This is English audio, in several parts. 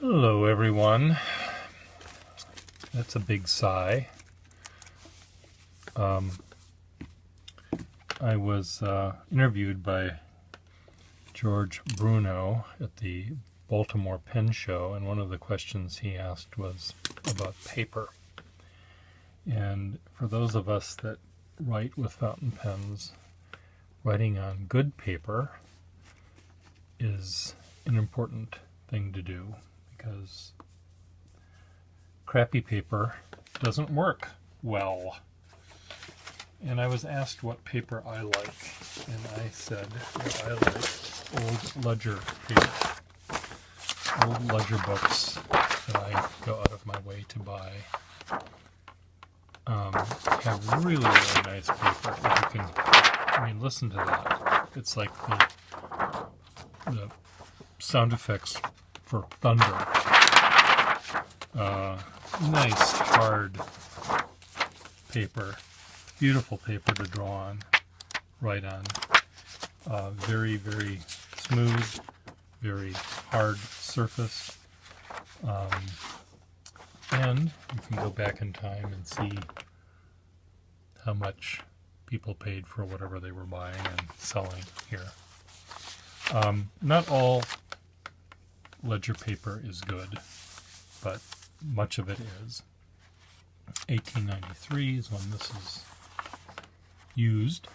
Hello everyone. That's a big sigh. I was interviewed by George Bruno at the Baltimore Pen Show, and one of the questions he asked was about paper. And for those of us that write with fountain pens, writing on good paper is an important thing to do, because crappy paper doesn't work well. And I was asked what paper I like, and I said that I like old ledger paper. Old ledger books that I go out of my way to buy have really, really nice paper. If you can, listen to that. It's like the sound effects for thunder. Nice hard paper, beautiful paper to draw on, write on. Very, very smooth, very hard surface. And you can go back in time and see how much people paid for whatever they were buying and selling here. Not all ledger paper is good, but much of it is. 1893 is when this is used.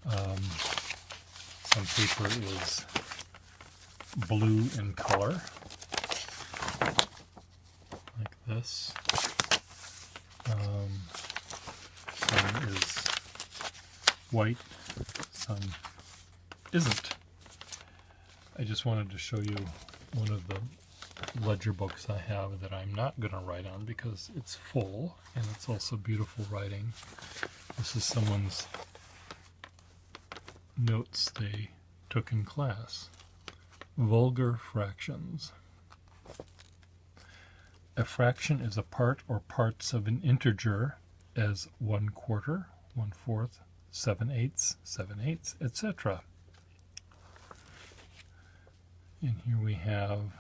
Some paper is blue in color, like this. Some is white, some isn't. I just wanted to show you one of the ledger books I have that I'm not going to write on because it's full, and it's also beautiful writing. This is someone's notes they took in class. Vulgar fractions. A fraction is a part or parts of an integer as 1/4, 1/4, 7/8, 7/8, etc. And here we have,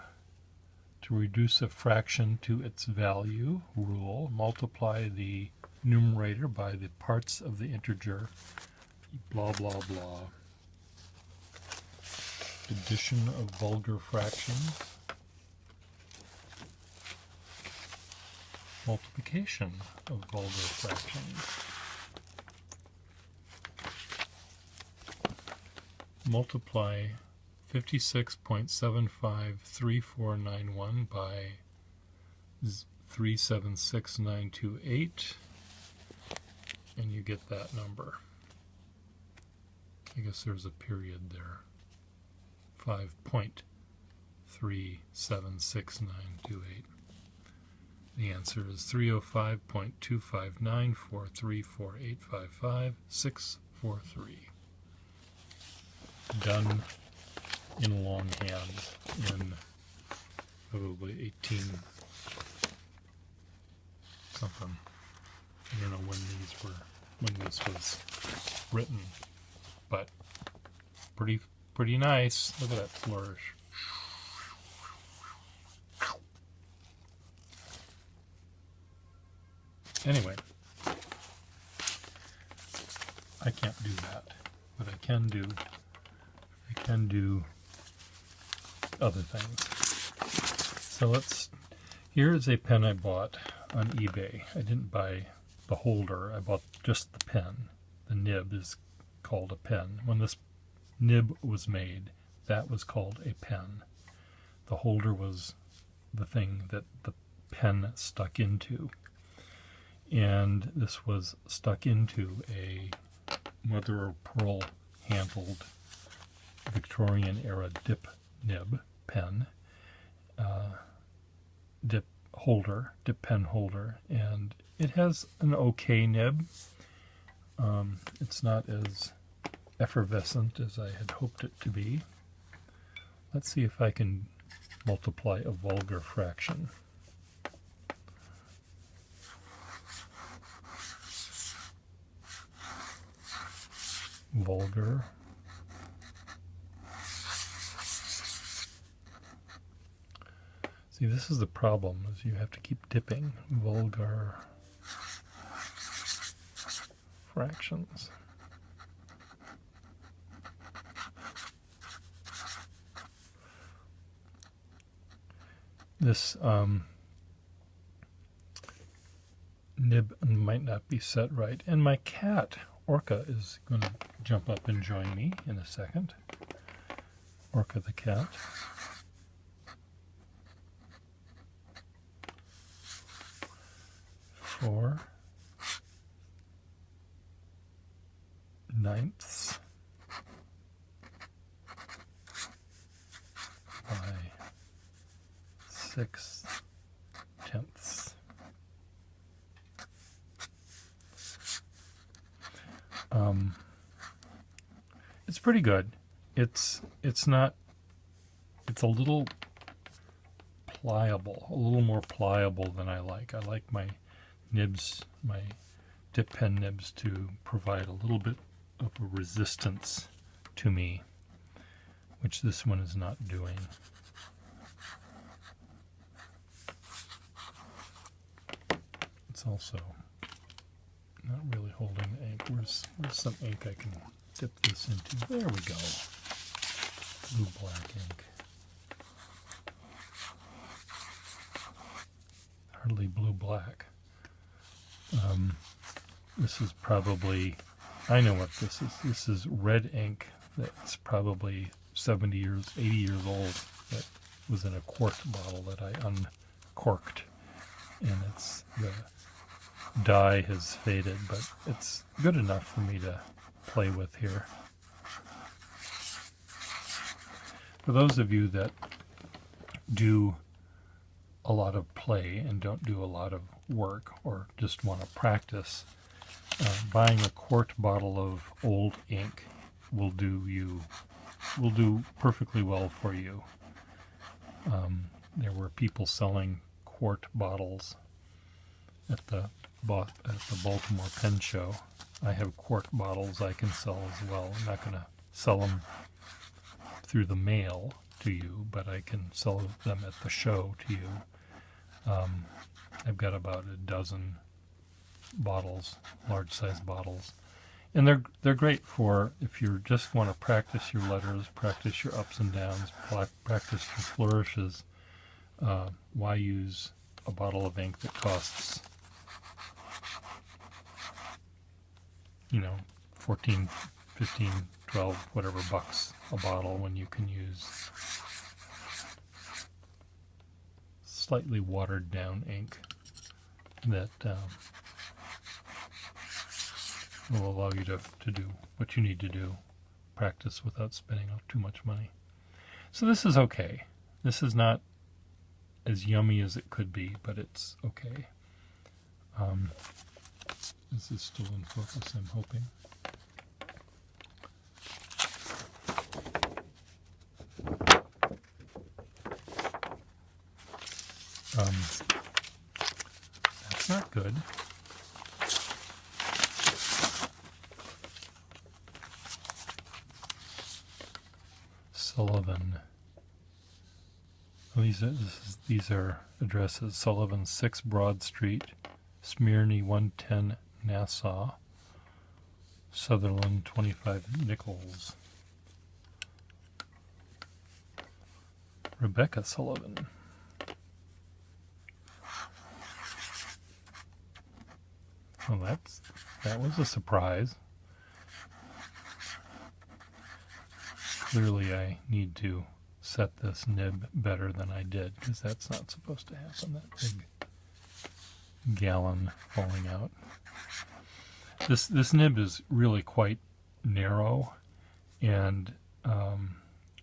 to reduce a fraction to its value rule, multiply the numerator by the parts of the integer, blah, blah, blah. Addition of vulgar fractions. Multiplication of vulgar fractions. Multiply 56.753491 by 376928, and you get that number. I guess there's a period there. 5.376928. The answer is 305.259434855 Done in longhand in probably 18 something. I don't know when this was written, but pretty nice. Look at that flourish. Anyway, I can't do that, but I can do other things. So here's a pen I bought on eBay. I didn't buy the holder, I bought just the pen. The nib is called a pen. When this nib was made, that was called a pen. The holder was the thing that the pen stuck into. And this was stuck into a mother-of-pearl handled Victorian era dip nib pen, dip pen holder, and it has an okay nib. It's not as effervescent as I had hoped it to be. Let's see if I can multiply a vulgar fraction. Vulgar See, this is the problem, is you have to keep dipping. Vulgar fractions. This nib might not be set right. And my cat, Orca, is going to jump up and join me in a second. Orca the cat. Four ninths by 6 tenths. It's pretty good. It's not. It's a little pliable, a little more pliable than I like. I like my nibs, my dip pen nibs, to provide a little bit of a resistance to me, which this one is not doing. It's also not really holding the ink. Where's some ink I can dip this into? There we go. Blue black ink. Hardly blue black. This is probably, I know what this is. This is red ink that's probably 70 years, 80 years old, that was in a quart bottle that I uncorked. And it's, the dye has faded, but it's good enough for me to play with here. For those of you that do a lot of play and don't do a lot of work, or just want to practice, buying a quart bottle of old ink will do perfectly well for you. There were people selling quart bottles at the Baltimore Pen Show. I have quart bottles I can sell as well. I'm not going to sell them through the mail to you, but I can sell them at the show to you. I've got about a dozen bottles, large size bottles, and they're great for if you just want to practice your letters, practice your ups and downs, practice your flourishes. Why use a bottle of ink that costs, 14, 15, 12, whatever bucks a bottle, when you can use slightly watered down ink that will allow you to do what you need to do, practice without spending too much money. So this is okay. This is not as yummy as it could be, but it's okay. This is still in focus, I'm hoping. That's not good. Sullivan. Well, these are addresses. Sullivan, 6 Broad Street, Smyrny, 110 Nassau, Sutherland, 25 Nichols. Rebecca Sullivan. Well, that was a surprise. Clearly I need to set this nib better than I did, because that's not supposed to happen, that big gallon falling out. This nib is really quite narrow, and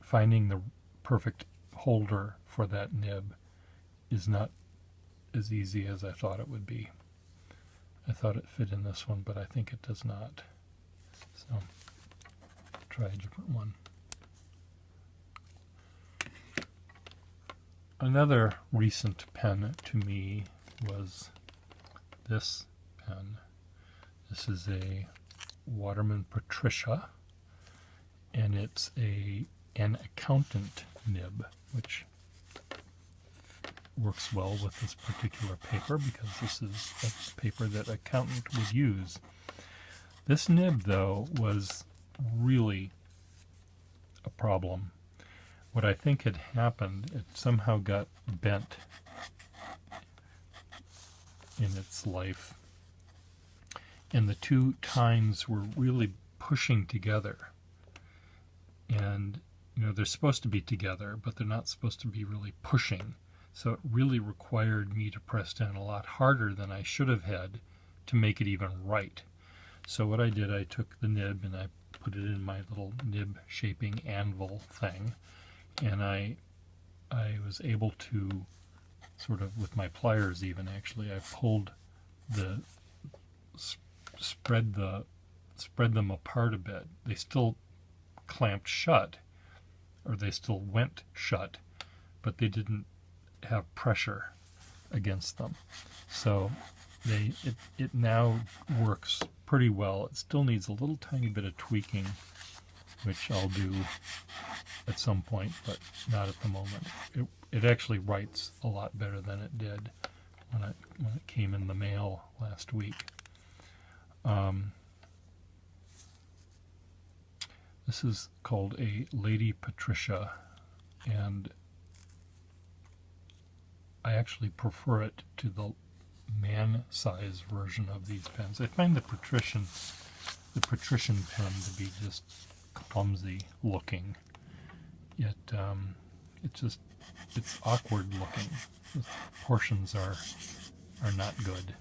finding the perfect holder for that nib is not as easy as I thought it would be. I thought it fit in this one, but I think it does not. So, try a different one. Another recent pen to me was this pen. This is a Waterman Patricia, and it's an accountant nib, which works well with this particular paper because this is a paper that an accountant would use. This nib, though, was really a problem. What I think had happened, it somehow got bent in its life, and the two tines were really pushing together. And they're supposed to be together, but they're not supposed to be really pushing. So it really required me to press down a lot harder than I should have had to make it even right. So what I did, I took the nib and I put it in my little nib shaping anvil thing, and I was able to sort of, with my pliers even actually, I pulled spread them apart a bit. They still clamped shut, or they still went shut, but they didn't have pressure against them. So it now works pretty well. It still needs a little tiny bit of tweaking, which I'll do at some point, but not at the moment. It actually writes a lot better than it did when it came in the mail last week. This is called a Lady Patricia, and I actually prefer it to the man-size version of these pens. I find the patrician pen to be just clumsy looking. It's awkward looking. The proportions are not good.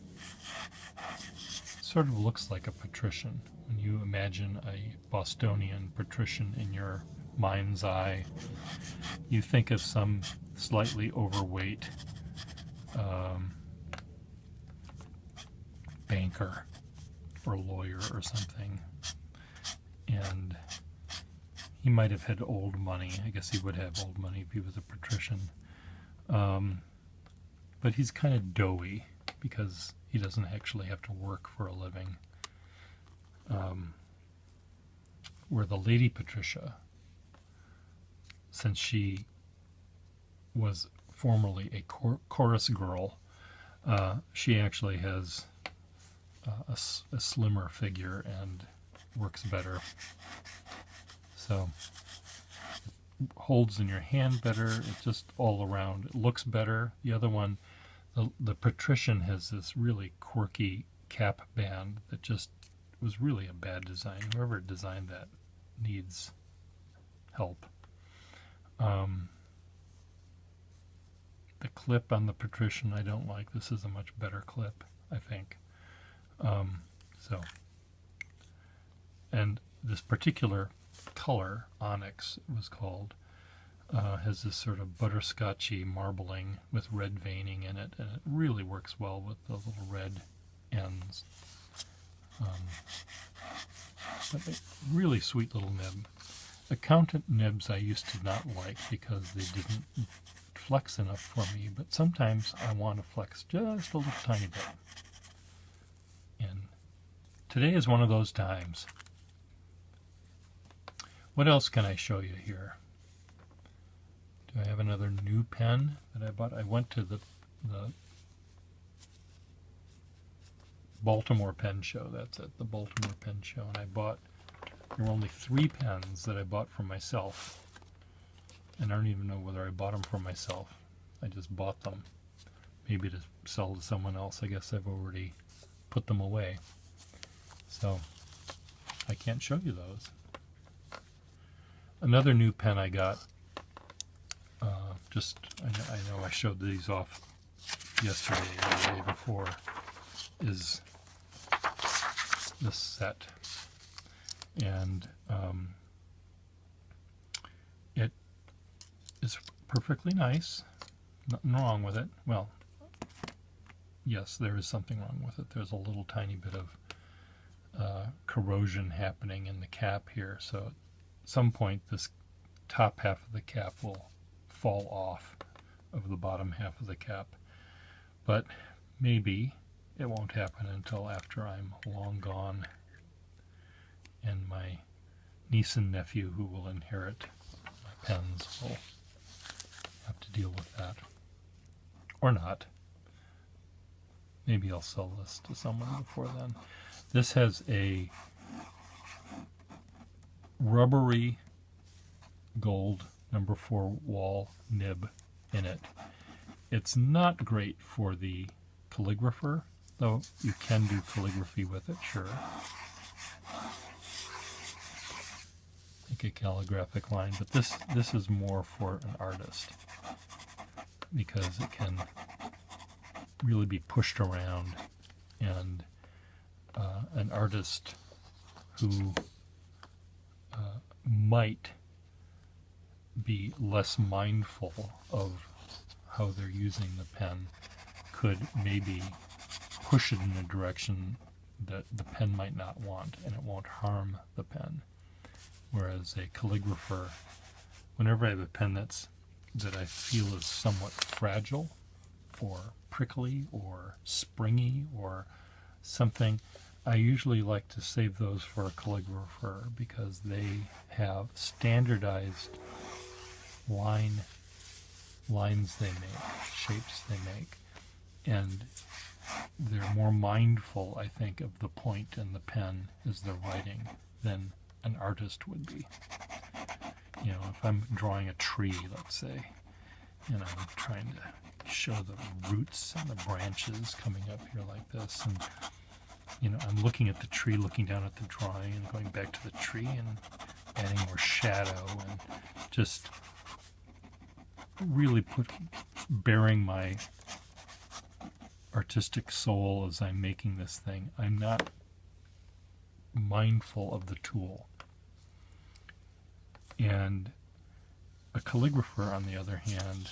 Sort of looks like a patrician. When you imagine a Bostonian patrician in your mind's eye, you think of some slightly overweight banker or lawyer or something, and he might have had old money. I guess he would have old money if he was a patrician, but he's kind of doughy because he doesn't actually have to work for a living. Where the Lady Patricia, since she was formerly a chorus girl, she actually has a slimmer figure and works better. So it holds in your hand better. It's just all around. It looks better. The other one, the patrician, has this really quirky cap band that just was really a bad design. Whoever designed that needs help. The clip on the patrician I don't like. This is a much better clip, I think. And this particular color, onyx it was called, has this sort of butterscotchy marbling with red veining in it, and it really works well with the little red ends. But a really sweet little nib. Accountant nibs I used to not like because they didn't flex enough for me, but sometimes I want to flex just a little tiny bit. And today is one of those times. What else can I show you here? Do I have another new pen that I bought? I went to the Baltimore Pen Show. That's it, the Baltimore Pen Show. And I bought, there were only 3 pens that I bought for myself. And I don't even know whether I bought them for myself. I just bought them. Maybe to sell to someone else. I guess I've already put them away. So I can't show you those. Another new pen I got, I know I showed these off yesterday or the day before, is this set. And it is perfectly nice. Nothing wrong with it. Well, yes, there is something wrong with it. There's a little tiny bit of corrosion happening in the cap here, so at some point this top half of the cap will fall off of the bottom half of the cap, but maybe it won't happen until after I'm long gone and my niece and nephew who will inherit my pens will have to deal with that. or not. Maybe I'll sell this to someone before then. This has a rubbery gold number 4 wall nib in it. It's not great for the calligrapher, though you can do calligraphy with it, sure. Make a calligraphic line, but this is more for an artist because it can really be pushed around, and an artist who might be less mindful of how they're using the pen could maybe push it in a direction that the pen might not want, and it won't harm the pen. Whereas a calligrapher, whenever I have a pen that I feel is somewhat fragile or prickly or springy or something, I usually like to save those for a calligrapher because they have standardized lines they make, shapes they make, and they're more mindful, I think, of the point in the pen as they're writing than an artist would be. You know, if I'm drawing a tree, let's say, and I'm trying to show the roots and the branches coming up here like this, and you know, I'm looking at the tree, looking down at the drawing, and going back to the tree and adding more shadow, and just really bearing my artistic soul as I'm making this thing. I'm not mindful of the tool. And a calligrapher, on the other hand,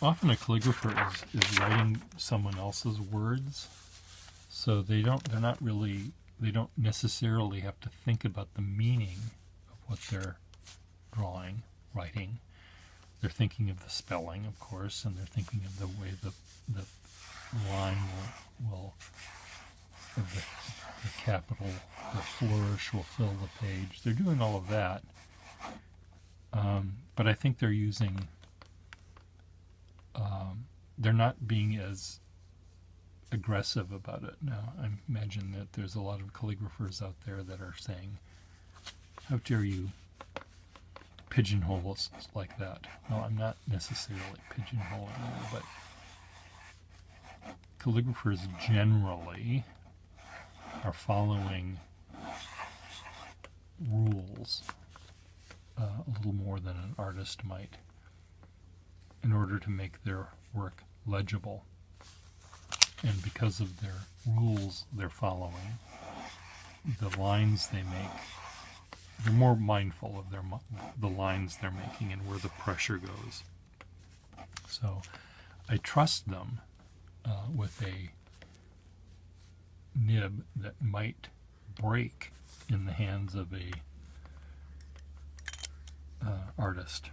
often a calligrapher is writing someone else's words, so they don't necessarily have to think about the meaning of what they're drawing, writing. They're thinking of the spelling, of course, and they're thinking of the way the line will the capital, the flourish will fill the page. They're doing all of that, but I think they're using, they're not being as aggressive about it. Now, I imagine that there's a lot of calligraphers out there that are saying, how dare you pigeonhole us like that? Well, I'm not necessarily pigeonholing you, but calligraphers generally are following rules a little more than an artist might in order to make their work legible. And because of their rules they're following, the lines they make, they're more mindful of the lines they're making and where the pressure goes. So I trust them with a nib that might break in the hands of a artist.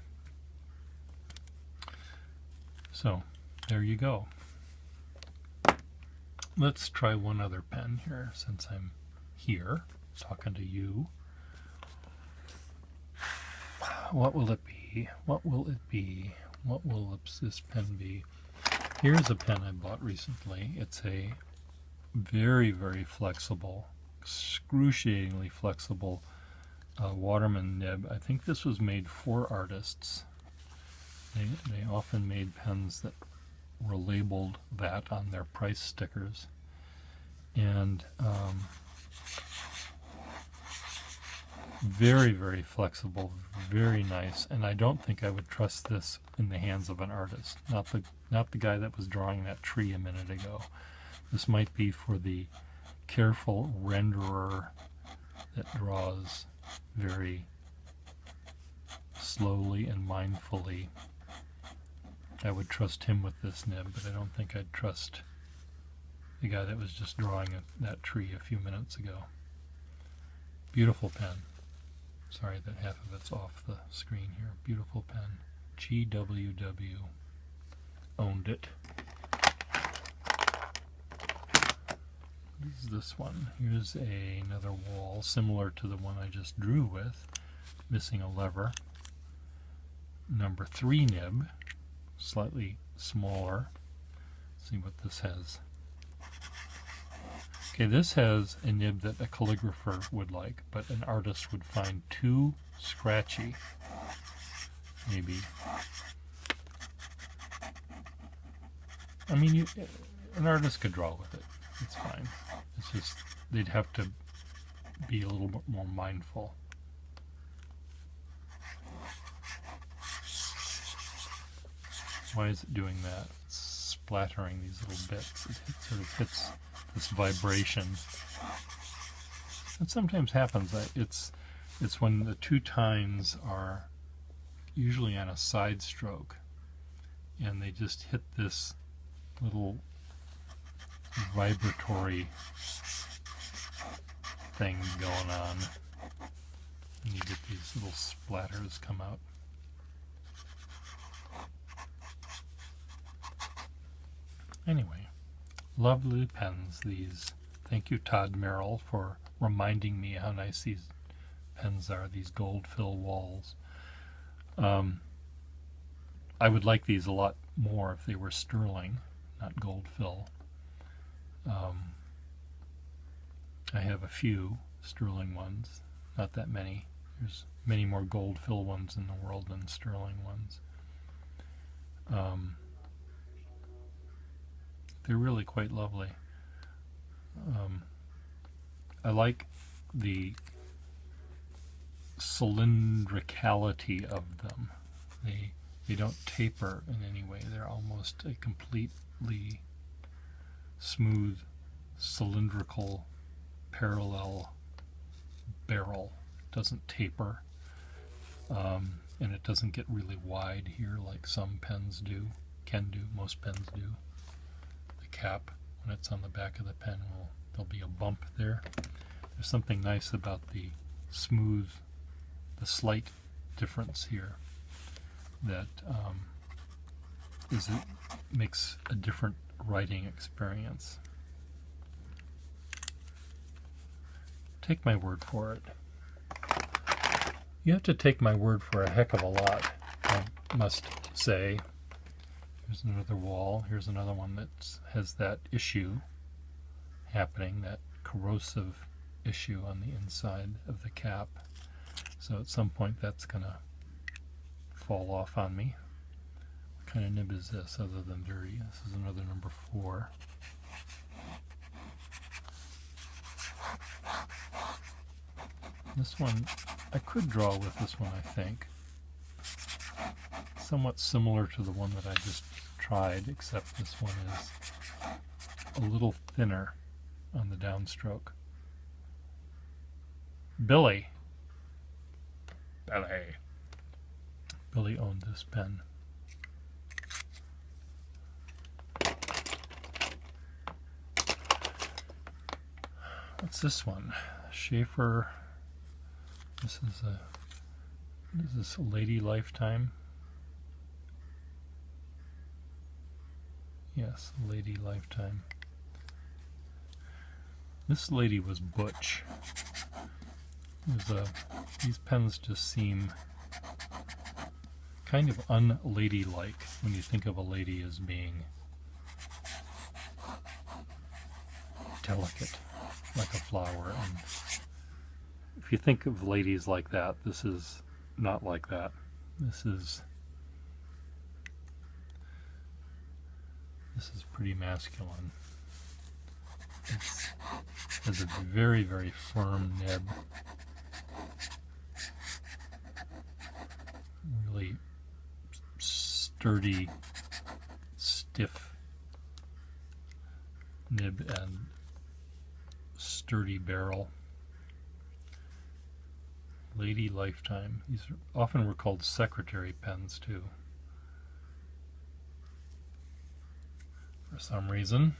So there you go. Let's try one other pen here since I'm here talking to you. What will it be? What will it be? What will this pen be? Here's a pen I bought recently. It's a very, very flexible, excruciatingly flexible Waterman nib. I think this was made for artists. They often made pens that were labeled that on their price stickers. And very, very flexible, very nice, and I don't think I would trust this in the hands of an artist. Not the guy that was drawing that tree a minute ago. This might be for the careful renderer that draws very slowly and mindfully. I would trust him with this nib, but I don't think I'd trust the guy that was just drawing that tree a few minutes ago. Beautiful pen. Sorry that half of it's off the screen here. Beautiful pen. GWW. Owned it. This is this one. Here's another wall similar to the one I just drew with, missing a lever. Number 3 nib, slightly smaller. Let's see what this has. Okay, this has a nib that a calligrapher would like, but an artist would find too scratchy. Maybe. I mean, an artist could draw with it. It's fine. It's just they'd have to be a little bit more mindful. Why is it doing that? It's splattering these little bits. It sort of hits this vibration. It sometimes happens. It's when the two tines are usually on a side stroke, and they just hit this little vibratory thing going on, and you get these little splatters come out. Anyway, lovely pens these. Thank you, Todd Merrill, for reminding me how nice these pens are, these gold fill walls. I would like these a lot more if they were sterling, not gold fill. I have a few sterling ones, not that many. There's many more gold fill ones in the world than sterling ones. They're really quite lovely. I like the cylindricality of them. They don't taper in any way. They're almost a completely smooth, cylindrical, parallel barrel. It doesn't taper, and it doesn't get really wide here like some pens do, most pens do. The cap, when it's on the back of the pen, there'll be a bump there. There's something nice about the smooth, the slight difference here that it makes a different writing experience. Take my word for it. You have to take my word for a heck of a lot, I must say. Here's another wall. Here's another one that has that issue happening, that corrosive issue on the inside of the cap. So at some point that's going to fall off on me. What kind of nib is this other than dirty? This is another number 4. This one, I could draw with this one, I think. Somewhat similar to the one that I just tried, except this one is a little thinner on the downstroke. Billy owned this pen. What's this one? Schaefer. This is what is this, a Lady Lifetime? Yes, Lady Lifetime. This lady was butch. These pens just seem kind of unladylike when you think of a lady as being delicate, like a flower. And if you think of ladies like that, this is not like that. This is pretty masculine. It has a very, very firm nib. Really sturdy, stiff nib and sturdy barrel. Lady Lifetime. These often were called secretary pens too, for some reason.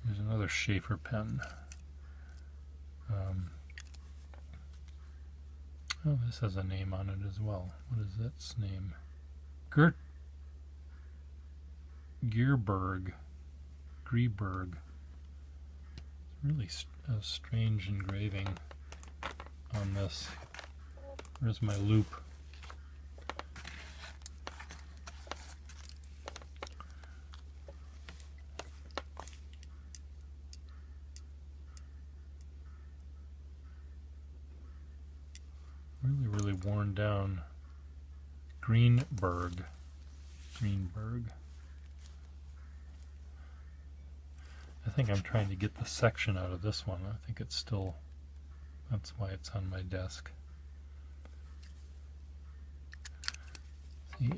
Here's another Schaefer pen. Oh, this has a name on it as well. What is its name? Greeberg. Really a strange engraving on this. Where's my loop? Really worn down. Greenberg. I think I'm trying to get the section out of this one. I think it's still, that's why it's on my desk. See,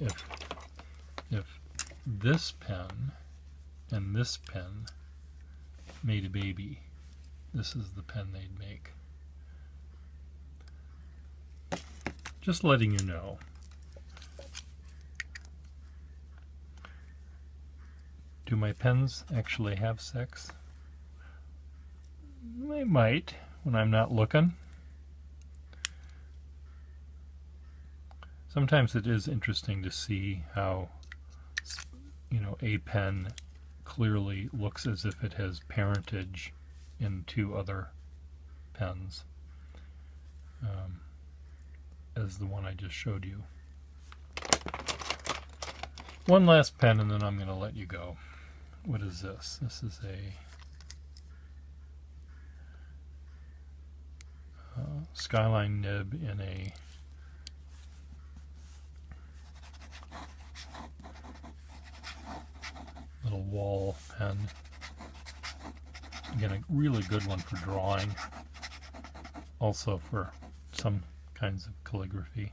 if this pen and this pen made a baby, this is the pen they'd make. Just letting you know. Do my pens actually have sex? They might, when I'm not looking. Sometimes it is interesting to see how, you know, a pen clearly looks as if it has parentage in two other pens, as the one I just showed you. One last pen and then I'm going to let you go. What is this? This is a Skyline nib in a little wall pen. Again, a really good one for drawing, also for some kinds of calligraphy.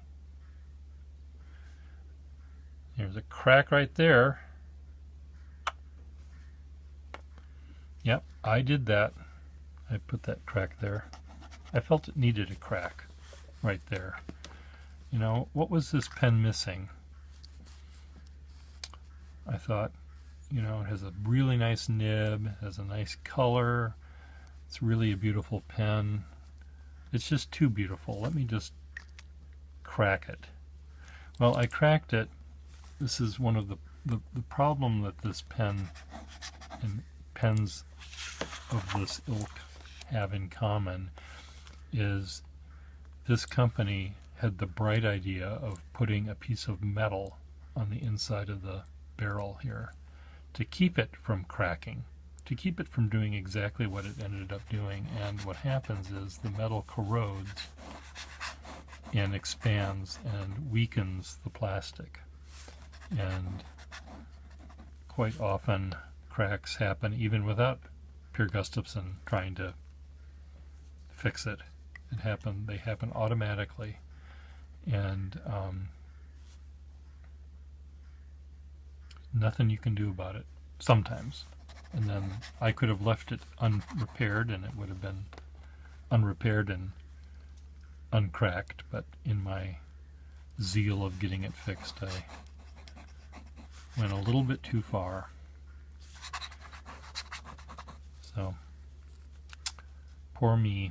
There's a crack right there. Yep, I did that. I put that crack there. I felt it needed a crack right there. You know, what was this pen missing? I thought, you know, it has a really nice nib, has a nice color. It's really a beautiful pen. It's just too beautiful. Let me just crack it. Well, I cracked it. This is one of the problem that this pen and pens of this ilk have in common is this company had the bright idea of putting a piece of metal on the inside of the barrel here to keep it from cracking, to keep it from doing exactly what it ended up doing. And what happens is the metal corrodes and expands and weakens the plastic, and quite often cracks happen even without Pierre Gustafson trying to fix it. They happen automatically, and nothing you can do about it sometimes. And then I could have left it unrepaired and it would have been unrepaired and uncracked, but in my zeal of getting it fixed, I went a little bit too far. So, poor me.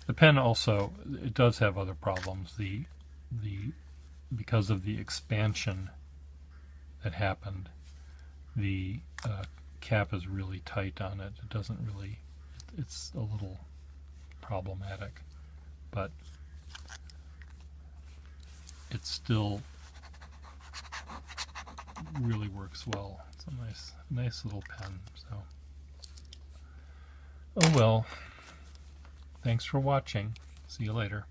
The pen also, it does have other problems. Because of the expansion that happened, the cap is really tight on it. It doesn't really, it's a little problematic, but it still really works well. It's a nice little pen. So, oh well. Thanks for watching. See you later.